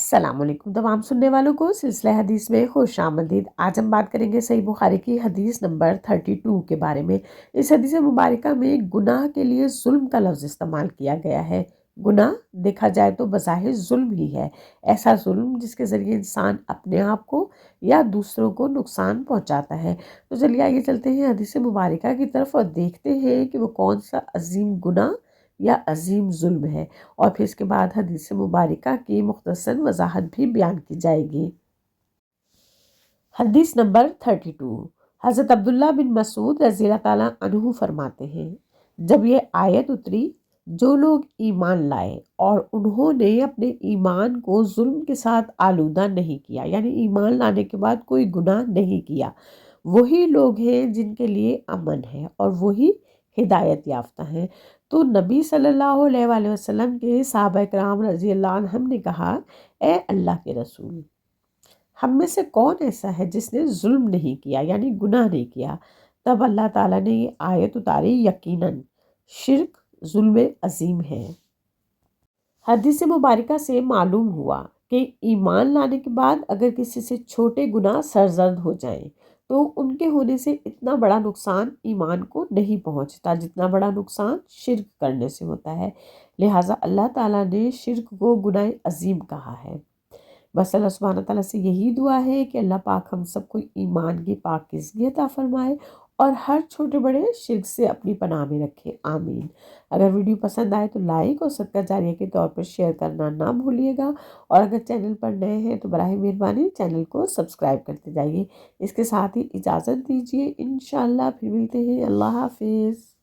अस्सलाम वालेकुम तमाम सुनने वालों को सिलसिला हदीस में खुश आमदीद। आज हम बात करेंगे सही बुखारी की हदीस नंबर 32 के बारे में। इस हदीस मुबारका में गुनाह के लिए जुल्म का लफ्ज़ इस्तेमाल किया गया है। गुनाह देखा जाए तो बज़ाहिर जुल्म ही है, ऐसा जुल्म जिसके ज़रिए इंसान अपने आप को या दूसरों को नुकसान पहुंचाता है। तो चलिए आगे चलते हैं हदीस मुबारका की तरफ और देखते हैं कि वो कौन सा अजीम गुनाह या अजीम जुल्म है, और फिर इसके बाद हदीस मुबारका की मुख्तसर वजाहत भी बयान की जाएगी। हदीस नंबर 32। हज़रत अब्दुल्ला बिन मसूद रज़ी अल्लाह ताला अन्हु फरमाते हैं, जब ये आयत उतरी, जो लोग ईमान लाए और उन्होंने अपने ईमान को जुल्म के साथ आलूदा नहीं किया, यानी ईमान लाने के बाद कोई गुनाह नहीं किया, वही लोग हैं जिनके लिए अमन है और वही हिदायत याफ्ता हैं। तो नबी सल्लल्लाहु अलैहि वसल्लम के सहाबा कराम रज़ी अल्लाह अन्हुम ने कहा, ए अल्लाह के रसूल, हम में से कौन ऐसा है जिसने जुल्म नहीं किया, यानी गुनाह नहीं किया। तब अल्लाह ताला ने ये आयत उतारी, यकीनन शिर्क जुल्म अजीम है। हदीस मुबारका से मालूम हुआ कि ईमान लाने के बाद अगर किसी से छोटे गुनाह सरजद हो जाएं, तो उनके होने से इतना बड़ा नुकसान ईमान को नहीं पहुंचता जितना बड़ा नुकसान शिर्क करने से होता है। लिहाजा अल्लाह ताला ने शिर्क को गुनाह अजीम कहा है। बस अल्लाह सुब्हानहू तआला से यही दुआ है कि अल्लाह पाक हम सबको ईमान की पाकीज़गी अता फरमाए और हर छोटे बड़े शिर्क से अपनी पनाह में रखे, आमीन। अगर वीडियो पसंद आए तो लाइक और सदका जारिया के तौर पर शेयर करना ना भूलिएगा, और अगर चैनल पर नए हैं तो बराए मेहरबानी चैनल को सब्सक्राइब करते जाइए। इसके साथ ही इजाज़त दीजिए, इंशाअल्लाह फिर मिलते हैं। अल्लाह हाफिज़।